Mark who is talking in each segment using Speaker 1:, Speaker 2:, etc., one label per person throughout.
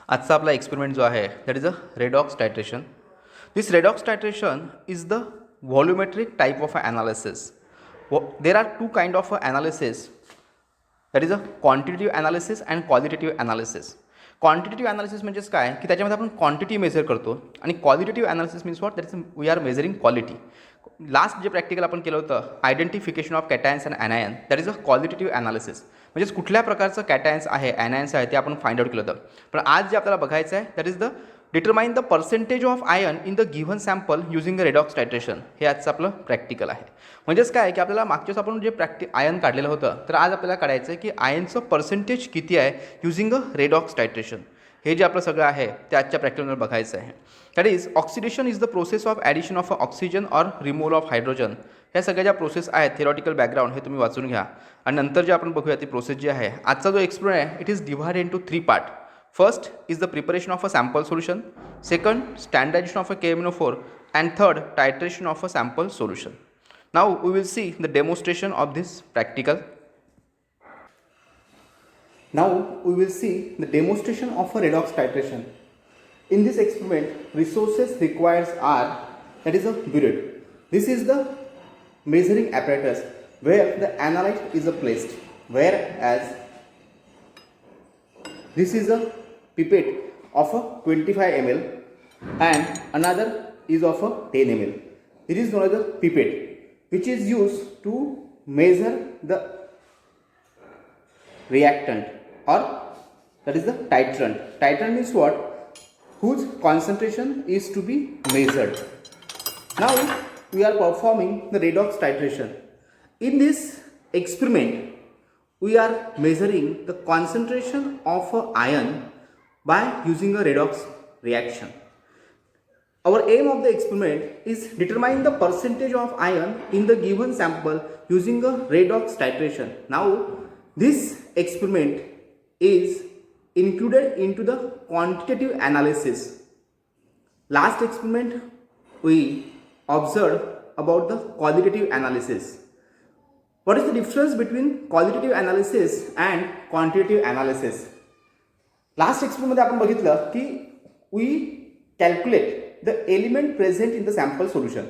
Speaker 1: आजचा आपला एक्सपेरिमेंट जो आहे that is a redox titration. This redox titration is the volumetric type of analysis. There are two kind of analysis, that is a quantitative analysis and qualitative analysis. Quantitative analysis म्हणजेच काय की त्याच्यामध्ये आपण quantity measure करतो आणि qualitative analysis means what, that is we are measuring quality. Last जे practical आपण केलं होतं identification of cations and anion, that is a qualitative analysis. म्हणजेच कुठल्या प्रकारचं कॅटायन्स आहे ॲनायन्स आहे ते आपण फाइंड आउट केलं होतं. पण आज जे आपल्याला बघायचं आहे that is the determine the percentage of ion in the given sample using the redox titration. हे आजचं आपलं प्रॅक्टिकल आहे. म्हणजेच काय की आपल्याला मागच्याच आपण जे आयन काढलेलं होतं तर आज आपल्याला काढायचं आहे की आयनचं पर्सेंटेज किती आहे युझिंग अ रेडॉक्स टायट्रेशन. हे जे आपलं सगळं आहे ते आजच्या प्रॅक्टिकलमध्ये बघायचं आहे. That is oxidation is the process of addition of oxygen or removal of hydrogen. ह्या सगळ्या ज्या प्रोसेस आहेत थिअरॉटिकल बॅकग्राऊंड हे तुम्ही वाचून घ्या आणि नंतर जे आपण बघूया ती प्रोसेस जी आहे. आजचा जो एक्सपेरिमेंट आहे it is divided into 3 part. First is the preparation of a sample solution, second standardization of a KMnO4 and third titration of a sample solution. Now we will see the demonstration of this practical. Now we will see the demonstration of a redox titration. In this experiment, resources required are, that is a burette. This is the measuring apparatus where the analyte is placed, whereas this is a pipette of a 25 ml and another is of a 10 ml. It is known as a pipette, which is used to measure the reactant, or that is the titrant. Titrant means what? Whose concentration is to be measured. Now we are performing the redox titration. In this experiment, we are measuring the concentration of iron by using a redox reaction. Our aim of the experiment is determine the percentage of iron in the given sample using a redox titration. Now this experiment is included into the quantitative analysis. Last experiment we observed about the qualitative analysis. What is the difference between qualitative analysis and quantitative analysis? Last experiment मध्ये आपण बघितलं की we calculate the element present in the sample solution.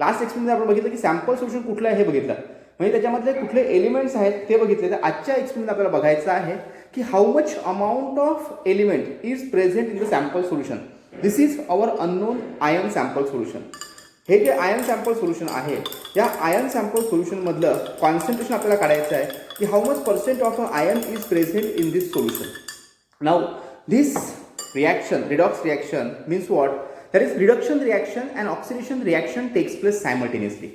Speaker 1: Last experiment आपण बघितलं की sample solution कुठलं आहे हे बघितलं, म्हणजे त्याच्यामधले कुठले एलिमेंट्स आहेत ते बघितले. तर आजच्या एक्सपेरिमेंट आपल्याला बघायचं आहे की how much amount of element is present in the sample solution. This is our unknown ion sample solution. हे जे आयन सॅम्पल सोल्युशन आहे या आयन सॅम्पल सोल्युशनमधलं कॉन्सन्ट्रेशन आपल्याला काढायचं आहे की how much percent of ion is present in this solution. Now this reaction, redox reaction means what? That is reduction reaction and oxidation reaction takes place simultaneously.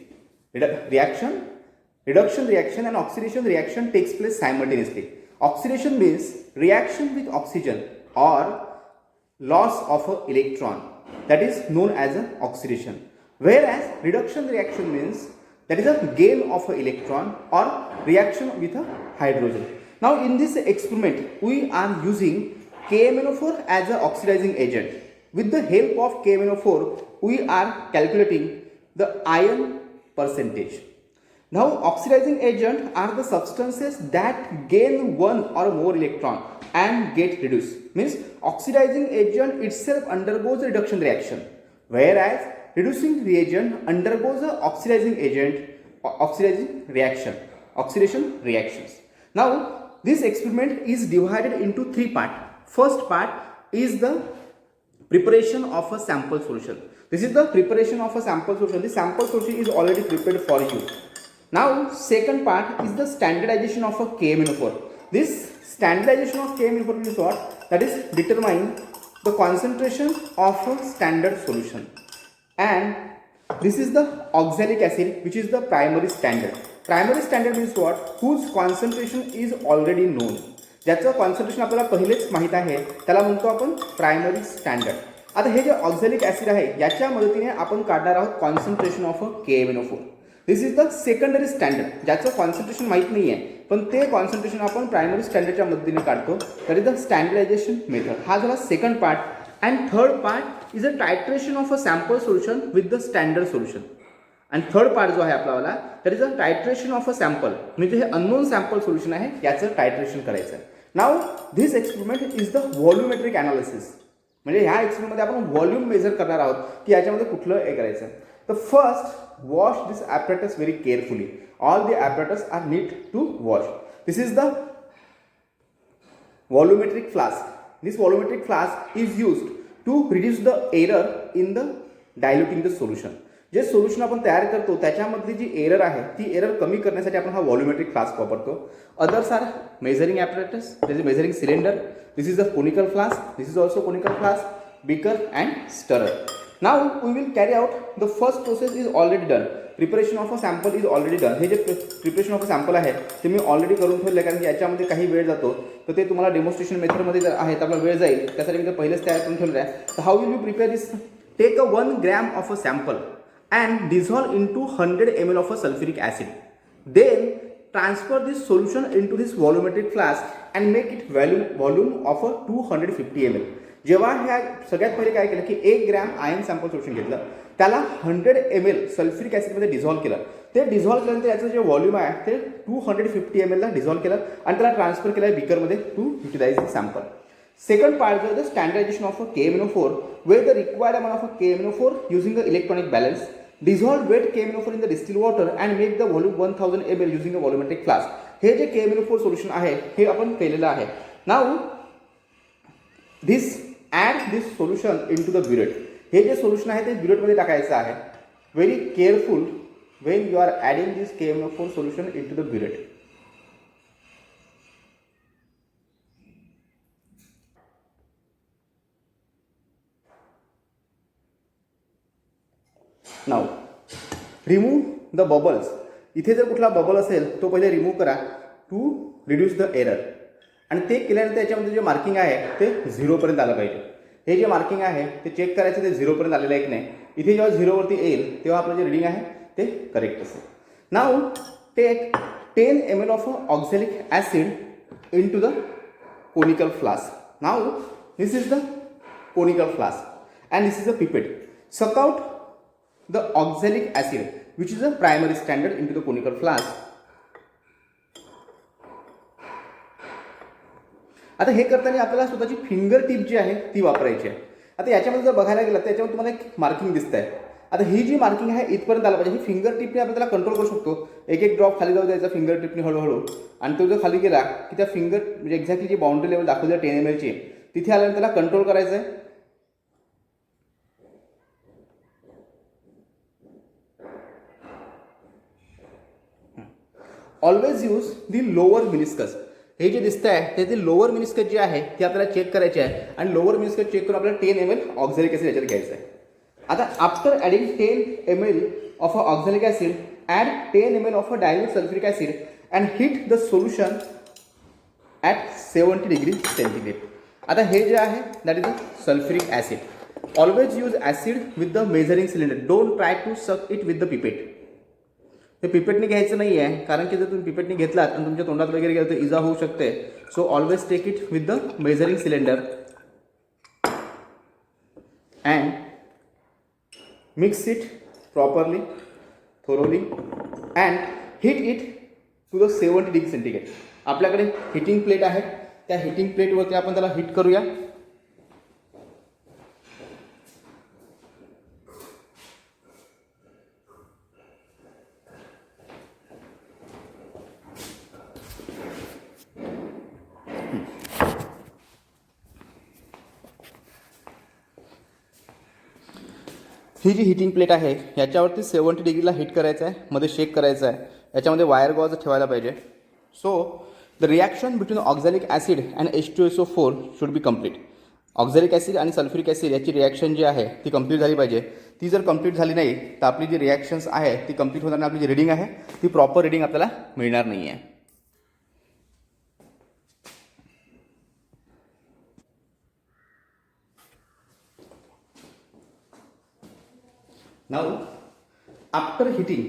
Speaker 1: Reduction reaction and oxidation reaction takes place simultaneously. Oxidation means reaction with oxygen or loss of an electron, that is known as an oxidation. Whereas reduction reaction means that is a gain of an electron or reaction with a hydrogen. Now in this experiment we are using KMnO4 as an oxidizing agent. With the help of KMnO4 we are calculating the iron percentage. Now oxidizing agent are the substances that gain one or more electron and get reduced. Means oxidizing agent itself undergoes a reduction reaction, whereas reducing reagent undergoes a oxidizing oxidation reactions. Now this experiment is divided into 3 parts. First part is the preparation of a sample solution. This is the preparation of a sample solution. The sample solution is already prepared for you. Now second part is the standardization of a KMnO4. This standardization of KMnO4 is what? That is determine the concentration of a standard solution. And this is the oxalic acid, which is the primary standard. Primary standard means what? Whose concentration is already known. ज्याचं concentration आपल्याला पहिलेच माहीत आहे त्याला म्हणतो आपण primary standard. आता हे जे ऑक्झॅलिक ॲसिड आहे याच्या मदतीने आपण काढणार आहोत concentration of KMnO4. This is the secondary standard, ज्याचं कॉन्सन्ट्रेशन माहीत नाही आहे पण ते कॉन्सन्ट्रेशन आपण प्रायमरी स्टँडर्डच्या मदतीने काढतो. That is the standardization method. हा झाला second part. And third part is a titration of a sample solution with the standard solution. आणि थर्ड पार्ट जो आहे आपल्याला that is a titration of a sample, म्हणजे हे अननोन सॅम्पल सोल्युशन आहे याचं टायट्रेशन करायचं आहे. Now this experiment is the volumetric analysis. म्हणजे ह्या एक्सपेरिमेंटमध्ये आपण व्हॉल्यूम मेजर करणार आहोत की याच्यामध्ये कुठलं हे करायचं. तर first wash this apparatus very carefully. All the apparatus are need to wash. This is the volumetric flask. This volumetric flask is used to reduce the error in the diluting the solution. जे solution आपण तयार करतो त्याच्यामधली जी error आहे ती error कमी करण्यासाठी आपण हा व्हॉल्युमेट्रिक फ्लास्क वापरतो. Others are measuring apparatus, this is measuring cylinder, this is a conical flask, this is also conical flask, beaker and stirrer. Now we will carry out the first process is already done. Preparation of a sample is already done. हे जे preparation of a sample आहे ते मी already करून ठेवलं आहे, कारण की याच्यामध्ये काही वेळ जातो. तर ते तुम्हाला डेमॉन्स्ट्रेशन मेथडमध्ये जर आहे तर आपला वेळ जाईल, त्यासाठी मी ते पहिलेच तयार करून ठेवलं आहे. तर how will you prepare this? Take a 1 gram of a sample and dissolve into 100 ml of a sulphuric acid. Then transfer this solution into this volumetric flask and make it volume of a 250 ml. जेव्हा ह्या सगळ्यात पहिले काय केलं की 1 gram ion sample solution घेतलं, त्याला 100 ml sulphuric ॲसिडमध्ये dissolve केलं. ते डिझॉल्व केल्यानंतर याचं जे व्हॉल्यूम आहे ते 250 ml ला डिझॉल्व केलं आणि त्याला ट्रान्सफर केलं आहे बीकरमध्ये to utilize the sample. Second part the standardization of a KMnO4 where the required amount of a KMnO4 using the electronic balance. Dissolve wet KMnO4 in the distilled water and make the volume 1000 ml using a volumetric flask. हे जे KMnO4 solution आहे हे आपण केलेलं आहे. Now this add this solution into the burette. हे जे solution आहे ते ब्युरेटमध्ये टाकायचं आहे. Very careful when you are adding this KMnO4 solution into the burette. Now remove the bubbles. इथे जर कुठला बबल असेल तो पहिले रिमूव्ह करा टू रिड्यूस द एरर. आणि ते केल्यानंतर याच्यामध्ये जे मार्किंग आहे ते 0पर्यंत आलं पाहिजे. हे जे मार्किंग आहे ते चेक करायचं ते 0पर्यंत आलेलं आहे की नाही. इथे जेव्हा 0वरती येईल तेव्हा आपलं जे रिडिंग आहे ते करेक्ट असेल. Now take 10 ml of oxalic acid into the conical flask. Now this is the conical flask and this is a pipette. Suck out the oxalic acid which is a primary standard into the conical flask. आता हे करताना आपल्याला स्वतःची finger tip जी आहे ती वापरायची आहे. आता याच्यामध्ये जर बघायला गेलं तर याच्यावर तुम्हाला एक मार्किंग दिसत आहे. आता ही जी मार्किंग आहे इथपर्यंत आलं पाहिजे. ही फिंगर टिपने आपण त्याला कंट्रोल करू शकतो. एक एक ड्रॉप खाली जाऊ द्यायचा फिंगर टिपने हळूहळू, आणि तो जर खाली गेला की त्या फिंगर म्हणजे एक्झॅक्टली जी बाउंड्री लेवल दाखवली आहे 10 ml ची तिथे आल्यानंतर त्याला कंट्रोल करायचं आहे. Always use the lower meniscus. हे जे दिसतं आहे ते लोअर मिनिस्कस जे आहे ते आपल्याला चेक करायचे आहे, आणि लोअर मिनिस्कस चेक करून आपल्याला 10 ml ऑक्झॅलिक ॲसिड याच्यात घ्यायचं आहे. आता after adding 10 ml of oxalic acid add 10 ml of dilute sulphuric acid and heat the solution at 70 degree centigrade. आता हे जे आहे that is a sulphuric acid. Always use acid with the measuring cylinder. Don't try to suck it with the pipette. ते पिपेटने घ्यायचं नाही आहे, कारण की जर तुम्ही पिपेटने घेतलात आणि तुमच्या तोंडात वगैरे गेलं तर इजा होऊ शकते. So always take it with the measuring cylinder and mix it properly thoroughly and heat it to the 70 degree centigrade. आपल्याकडे हिटिंग प्लेट आहे, त्या हिटिंग प्लेटवरती आपण त्याला हीट करूया. ही जी हिटिंग प्लेट आहे याच्यावरती 70 डिग्रीला हीट करायचं आहे, मध्ये शेक करायचं आहे. याच्यामध्ये वायर गॉज ठेवायला पाहिजे. So the reaction between oxalic acid and H2SO4 should be complete. Oxalic acid आणि सल्फ्युरिक ॲसिड याची रिॲक्शन जी आहे ती कंप्लीट झाली पाहिजे. ती जर कंप्लीट झाली नाही तर आपली जी रिॲक्शन्स आहे ती कंप्लीट होताना आपली जी रिडिंग आहे ती प्रॉपर रिडिंग आपल्याला मिळणार नाही आहे. Now, after heating,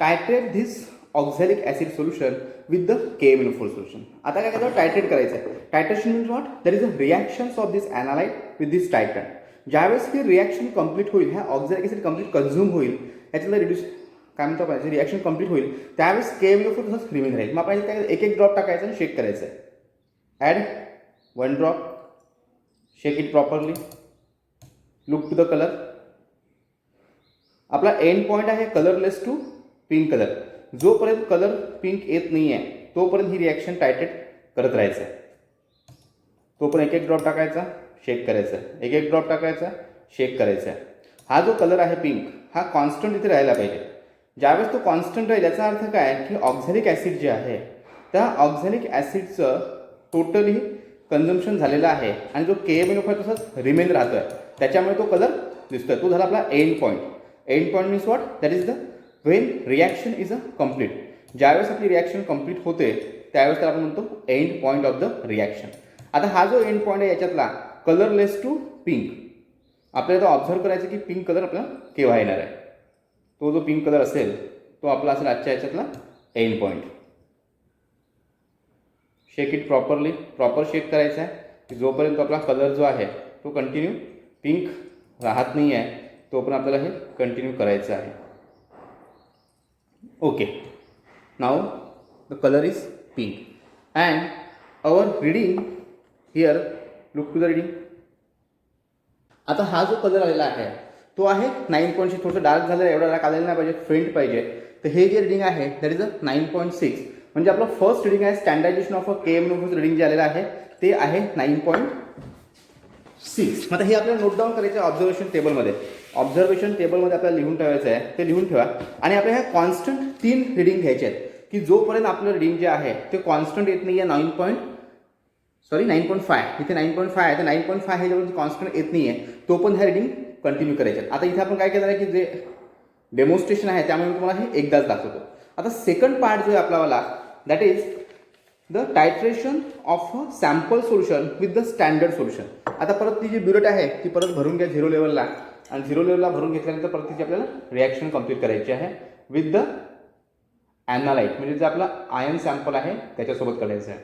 Speaker 1: titrate this oxalic acid solution with the KMnO4 solution. आता काय करायचं, टायट्रेट करायचं आहे. Titration means what? That is a reactions of this analyte with this titrant. ज्यावेळेस ही रिॲक्शन कंप्लीट होईल, ह्या ऑक्झॅलिक ॲसिड कंप्लीट कन्झ्युम होईल, याच्याला रिड्यूस काय म्हणतो आपण, रिॲक्शन कंप्लीट होईल त्यावेळेस KMnO4 तसंच रिमेन राहील. मग आपण काय एक एक ड्रॉप टाकायचं आणि शेक करायचं आहे. Add 1 drop, shake it properly, look to the colour. आपला एंड पॉईंट आहे कलरलेस टू पिंक कलर. जोपर्यंत कलर पिंक येत नाही आहे तोपर्यंत ही रिॲक्शन टायट्रेट करत राहायचं आहे. तोपर्यंत एक एक ड्रॉप टाकायचा, शेक करायचा, एक एक ड्रॉप टाकायचा, शेक करायचा. हा जो कलर आहे पिंक हा कॉन्स्टंट इथे राहायला पाहिजे. ज्यावेळेस तो कॉन्स्टंट राहील याचा अर्थ काय की ऑक्झॅलिक ॲसिड जे आहे त्या ऑक्झॅलिक ॲसिडचं टोटली कन्झम्पशन झालेलं आहे आणि जो KMnO4 तसंच रिमेन राहतो आहे, त्याच्यामुळे तो कलर दिसतोय. तो झाला आपला end point. End point means what, that is the Wien reaction is a complete. ज्यावेळेस आपली रिॲक्शन कम्प्लीट होते त्यावेळेस त्याला आपण म्हणतो end point of the reaction. आता हा जो एंड पॉईंट आहे याच्यातला कलरलेस टू पिंक, आपल्याला तो ऑब्झर्व करायचं की पिंक कलर आपल्याला केव्हा येणार आहे. तो जो पिंक कलर असेल तो आपला असेल आजच्या याच्यातला end point. Shake it properly, proper shake करायचा आहे की जोपर्यंत आपला कलर जो आहे तो कंटिन्यू पिंक राहत नाही आहे तोपर्यंत आपल्याला हे कंटिन्यू करायचं आहे. Okay, now the colour is pink and our reading here, look to the reading. आता हा जो कलर आलेला आहे तो आहे 9.6. थोडंसं डार्क झालं, एवढा डार्क आलेला नाही पाहिजे, फेंट पाहिजे. तर हे जे रीडिंग आहे दॅट इज अ 9.6. म्हणजे आपलं फर्स्ट रीडिंग आहे standardisation of a KMnO4 reading जे आलेलं आहे ते आहे 9.6. आता हे आपल्याला नोट डाऊन करायचं आहे ऑब्झर्वेशन टेबलमध्ये. ऑब्झर्वेशन टेबलमध्ये आपल्याला लिहून ठेवायचं आहे, ते लिहून ठेवा. आणि आपल्या ह्या कॉन्स्टंट 3 रीडिंग घ्यायचे आहेत की जोपर्यंत आपलं रीडिंग जे आहे ते कॉन्स्टंट येत नाही आहे 9.5, इथे 9.5 आहे, तर 9.5 हे जेव्हा कॉन्स्टंट येत नाही आहे तो पण ह्या रीडिंग कंटिन्यू करायचे. आता इथे आपण काय केलं आहे की जे डेमॉन्स्ट्रेशन आहे त्यामुळे मी तुम्हाला हे एकदाच दाखवतो. आता सेकंड पार्ट जो आहे आपलावाला that is the titration of a sample solution with the standard solution. आता परत ती जी ब्युरेट आहे ती परत भरून घ्या 0 लेवलला, आणि 0 लेवलला भरून घेतल्यानंतर परत तिची आपल्याला रिॲक्शन कंप्लीट करायची आहे विथ द ॲनालाइट, म्हणजे जे आपला आयन सॅम्पल आहे त्याच्यासोबत करायचं आहे.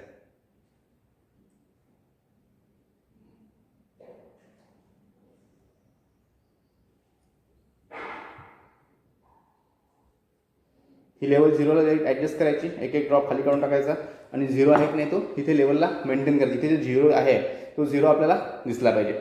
Speaker 1: ही लेवल 0ला ॲडजस्ट करायची, एक एक ड्रॉप खाली काढून टाकायचा आणि 0 आहे की नाही तो इथे लेवलला मेंटेन करायची. इथे जे 0 आहे तो 0 आपल्याला दिसला पाहिजे.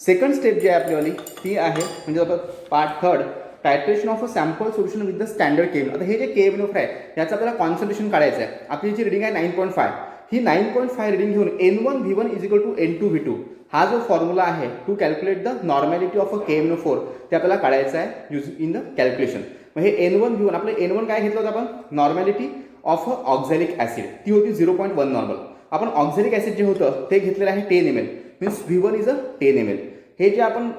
Speaker 1: सेकंड स्टेप जी आहे आपल्यावाली ती आहे म्हणजे आता part third, titration of a sample solution with the standard KM. आता हे जे KMnO4 आहे याचं आपल्याला कॉन्सन्ट्रेशन काढायचं आहे. आपली जी रिडिंग आहे 9.5, ही 9.5 रिडिंग घेऊन N1V1 is equal to N2V2 हा जो फॉर्म्युला आहे to calculate the normality of a KMnO4 ते आपल्याला काढायचं आहे यूज इन द कॅल्क्युलेशन. मग हे N1V1 आपलं N1 काय घेतलं होतं आपण, नॉर्मॅलिटी ऑफ अ ऑक्झॅलिक ॲसिड, ती होती 0.1 नॉर्मल. आपण ऑक्झॅलिक ॲसिड जे होतं ते घेतलेलं आहे 10 ml, means V1 is a 10 ml. हे जे आपण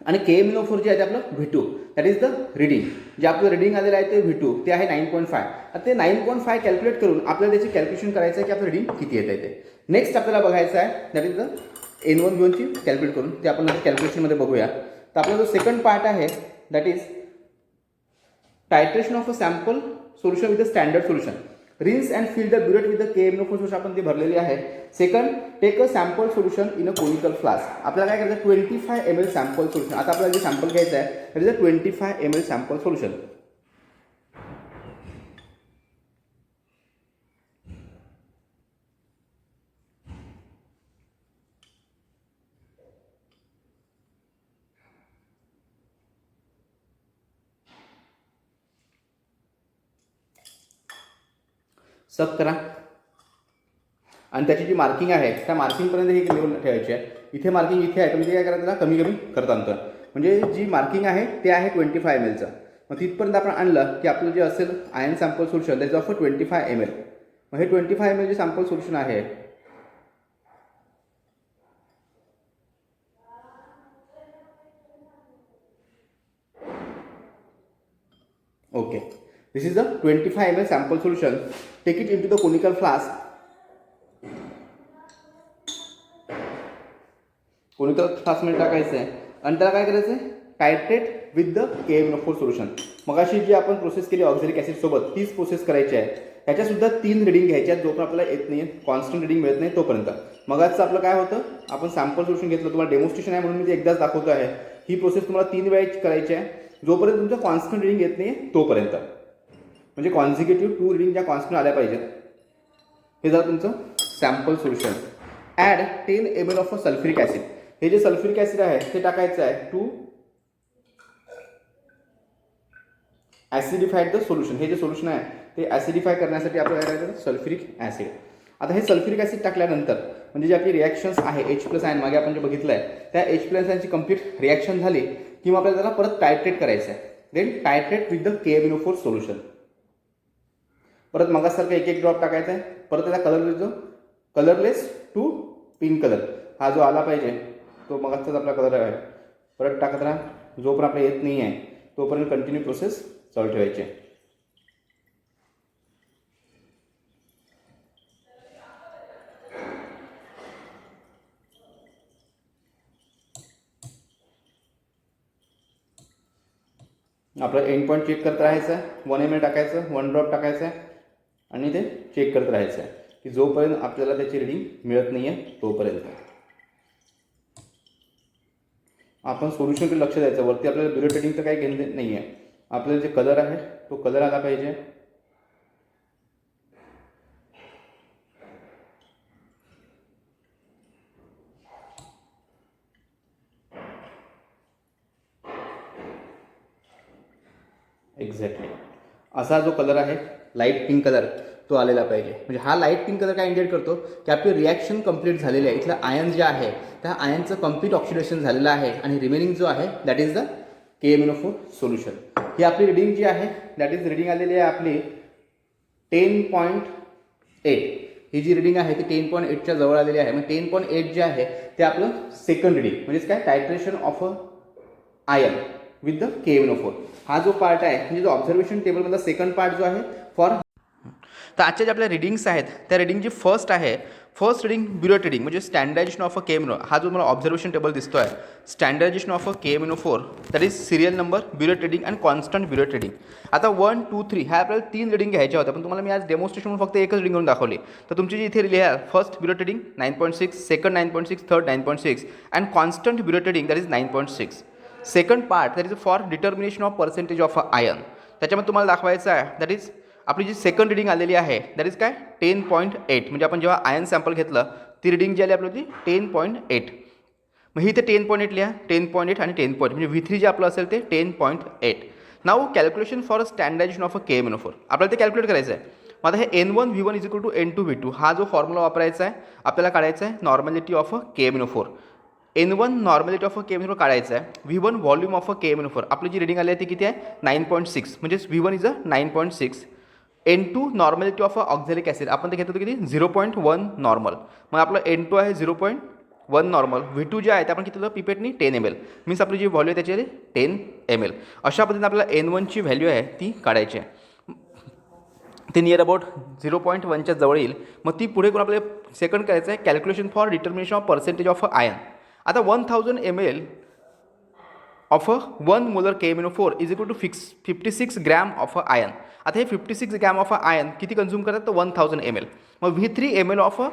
Speaker 1: आणि KMnO4 जे आहे ते आपलं V2, that is the reading. जे आपलं रिडिंग आलेलं आहे ते V2 ते आहे 9.5. आता ते 9.5 कॅल्क्युलेट करून आपल्याला त्याची कॅल्क्युलेशन करायचं आहे की आपलं रिडिंग किती येतं आहे ते. नेक्स्ट आपल्याला बघायचं आहे दॅट इज द N1V1ची कॅल्क्युलेट करून, ते आपण कॅल्क्युलेशनमध्ये बघूया. तर आपला जो सेकंड पार्ट आहे that is titration of a sample solution with the standard solution. Rinse and fill the burette with the KMnO4 solution आपण ती भरलेली आहे. Second, take a sample solution in a conical flask. आपल्याला काय करायचं 25 ml sample solution. आता आपल्याला जे सॅम्पल घ्यायचं आहे that is a 25 ml sample solution. सब करा आणि त्याची जी मार्किंग आहे त्या मार्किंगपर्यंत हे लेवल ठेवायची आहे. इथे मार्किंग इथे आहे, म्हणजे काय करायचं त्याला कमी कमी करत आणतं. म्हणजे जी मार्किंग आहे ते आहे 25 mlचं. मग तिथपर्यंत आपण आणलं की आपलं जे असेल ion sample solution that is of 25 ml. मग हे 25 ml जे सॅम्पल सोल्युशन आहे okay, this is the 25 ml sample solution. Take it into the conical flask. Conical फ्लास्कमध्ये टाकायचं आहे आणि त्याला काय करायचं आहे, टायट्रेट विथ द KMnO4 सोल्युशन. मग अशी जी आपण प्रोसेस केली ऑक्झॅलिक ॲसिड सोबत तीच प्रोसेस करायची आहे. ह्याच्यासुद्धा 3 रिडिंग घ्यायच्या आहेत जोपर्यंत आपल्याला येत नाही, कॉन्स्टंट रिडिंग मिळत नाही तोपर्यंत. मग आजचं आपलं काय होतं, आपण सॅम्पल सोल्युशन घेतलं, तुम्हाला डेमॉन्स्ट्रेशन आहे म्हणून मी ते एकदाच दाखवतो आहे. ही प्रोसेस तुम्हाला 3 वेळा करायची आहे जोपर्यंत तुमचं कॉन्स्टंट रिडिंग येत नाही तोपर्यंत. म्हणजे कॉन्झिक्युटिव्ह 2 रिडिंग ज्या कॉन्स्टंट आल्या पाहिजेत. हे झालं तुमचं sample solution. Add 10 ml of sulphuric acid. हे जे सल्फ्युरिक ॲसिड आहे ते टाकायचं आहे टू ॲसिडिफाईड द सोल्युशन. हे जे सोल्युशन आहे ते ॲसिडिफाय करण्यासाठी आपल्याला काय करायचं, सल्फ्युरिक ॲसिड. आता हे सल्फ्युरिक ॲसिड टाकल्यानंतर म्हणजे जे आपली रिॲक्शन्स आहे H+ आयन मागे आपण जे बघितलं आहे त्या H+ आयनची कंप्लीट रिॲक्शन झाली किंवा आपल्याला त्याला परत टायट्रेट करायचं आहे. Then titrate with the KMnO4 solution. परत मगासारखं एक ड्रॉप टाकायचा आहे. परत त्याला कलरलेस टू पिंक कलर हा जो आला पाहिजे तो मगाचाच आपला कलर आहे. परत टाकत राहा. जोपर्यंत आपला येत नाही आहे तोपर्यंत कंटिन्यू प्रोसेस चालू ठेवायची. आपलं एंड पॉईंट चेक करत राहायचं आहे. 1 ml टाकायचं, 1 ड्रॉप टाकायचं आहे आणि ते चेक करत राहायचं आहे की जोपर्यंत आपल्याला त्याची रिडिंग मिळत नाही आहे तोपर्यंत आपण सोल्युशनकडे लक्ष द्यायचं. वरती आपल्याला ब्युरेट रिडिंगचं काही घेणं नाही आहे. आपल्याला जे कलर आहे तो कलर आला पाहिजे. एक्झॅक्टली असा जो कलर आहे लाईट पिंक कलर तो आलेला पाहिजे. म्हणजे हा लाईट पिंक कलर काय इंडिकेट करतो की आपली रिॲक्शन कंप्लीट झालेली आहे. इथलं आयन जे आहे त्या आयनचं कंप्लीट ऑक्सिडेशन झालेलं आहे आणि रिमेनिंग जो आहे that is the KMnO4 solution. ही आपली रिडिंग जी आहे दॅट इज रिडिंग आलेली आहे आपली 10.8. ही जी रिडिंग आहे ती 10.8च्या जवळ आलेली आहे. मग 10.8 जे आहे ते आपलं सेकंड रिडिंग म्हणजेच काय titration of a ion with the KMnO4. हा जो पार्ट आहे म्हणजे जो ऑब्झर्वेशन टेबलमधला सेकंड पार्ट जो आहे फॉर. तर आजच्या ज्या आपल्या रिडिंग्स आहेत त्या रिडिंग जी फर्स्ट आहे, फर्स्ट रिडिंग ब्युरेट रिडिंग म्हणजे स्टँडर्डायझेशन ऑफ अ KMnO. हा जो मला ऑब्झर्वेशन टेबल दिसतो आहे standardisation of a KMnO4 that is serial number burette reading and constant burette reading. आता 1, 2, 3 ह्या आपल्याला 3 रिडिंग घ्यायच्या होत्या पण तुम्हाला मी आज डेमॉन्स्ट्रेशन फक्त एकच रिडिंग करून दाखवली. तर तुमची जी इथे लिहा first burette reading 9.6, second 9.6, third 9.6 and constant burette reading that is 9.6. Second part that is for determination of percentage of a ion. त्याच्यामध्ये तुम्हाला दाखवायचं आहे दॅट इज आपली जी सेकंड रिडिंग आलेली आहे दॅट इज काय 10.8. म्हणजे आपण जेव्हा आयन सॅम्पल घेतलं ती रिडिंग जी आली आपली 10.8. मग ही ते 10.8 लिहा, 10.8 आणि 10.8 म्हणजे V3 जे आपलं असेल ते 10.8. Now calculation for standardisation of a KMnO4 आपल्याला ते कॅल्क्युलेट करायचं आहे. मग आता हे N1 V1 is equal to N2 V2 हा जो फॉर्म्युला वापरायचा आहे आपल्याला काढायचा आहे नॉर्मॅलिटी of a KMnO4. N1 नॉर्मॅलिटी of a KMnO4 काढायचं आहे. V1 volume of a KMnO4 आपली जी रिडिंग आली आहे ती किती आहे 9.6 म्हणजे V1 is a 9.6. N2 normality of a oxalic acid आपण ते घेत होतो किती 0.1 नॉर्मल. मग आपलं N2 आहे 0.1 नॉर्मल. V2 जे आहे ते आपण किती होतं पिपेटनी 10 ml मीन्स आपली जी व्हॅल्यू आहे त्याची 10 ml. अशा पद्धतीने आपल्याला N1ची व्हॅल्यू आहे ती काढायची आहे. ते नियर अबाउट 0.1च्या जवळ येईल. मग ती पुढे करून आपल्याला सेकंड करायचं आहे calculation for determination of percentage of iron. आता 1000 ml of a 1 molar KMnO4 is equal to 56 gram of a iron. आता हे 56 ग्रॅम ऑफ अ आयन किती कन्झ्युम करतात तर 1000 ml. मग V3 ml of a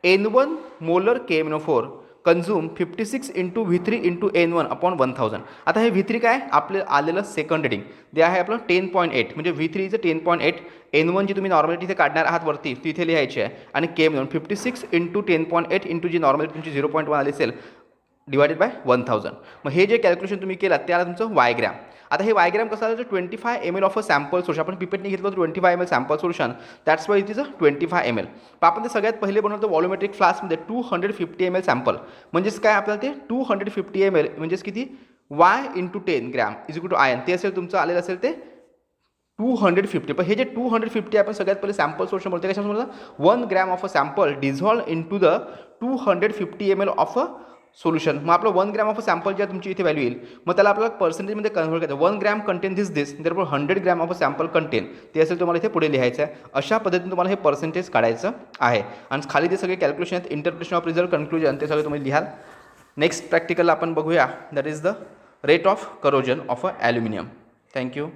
Speaker 1: N1 molar KMnO4 consume 56 into V3 into N1 upon 1000. आता हे V3 काय आपलं आलेलं सेकंड रिडिंग ते आहे आपलं 10.8 म्हणजे V3 इज 10.8. N1 जी तुम्ही नॉर्मॅलिटी इथे काढणार आहात वरती ती इथे लिहायची आहे आणि KMnO 56 इंटू 10.8 इंटू जी नॉर्मॅलिटी तुमची 0.1 आली असेल डिवायडेड बाय 1000. मग हे जे कॅल्क्युलेशन तुम्ही केलात त्याला तुमचं वायग्रॅम. आता हे वायग्रॅम कसं आलं तर 25 ml of a sample solution आपण पिपेटने घेतलं 25 ml sample solution that's why it is a 25 ml. पण आपण ते सगळ्यात पहिले बनवतो व्हॉल्युमेट्रिक फ्लास्कमध्ये 250 ml सॅम्पल म्हणजेच काय आपल्याला ते 250 ml म्हणजेच किती Y into 10 gram is equal to iron ते असेल तुमचं आलेलं असेल ते 250. पण हे जे 250 आपण सगळ्यात पहिले सॅम्पल सोल्युशन बोलतो कशामध्ये बोलतो 1 gram of a sample dissolve into the 250 ml of a solution. मग आपलं 1 ग्रॅम ऑफ अ सॅम्पल ज्या तुमची इथे व्हॅल्यू येईल मग त्याला आपल्याला पर्सेंटेजमध्ये कन्व्हर्ट करायचं. 1 gram contain this therefore 100 gram of a sample contain ते असेल तुम्हाला इथे पुढे लिहायचं आहे. अशा पद्धतीने तुम्हाला हे पर्सेंटेज काढायचं आहे आणि खाली ते सगळे कॅल्क्युलेशन आहेत इंटरप्रिटेशन ऑफ रिझल्ट कन्क्लुजन ते सगळे तुम्ही लिहाल. नेक्स्ट प्रॅक्टिकलला आपण बघूया that is the rate of corrosion of a aluminium. Thank you.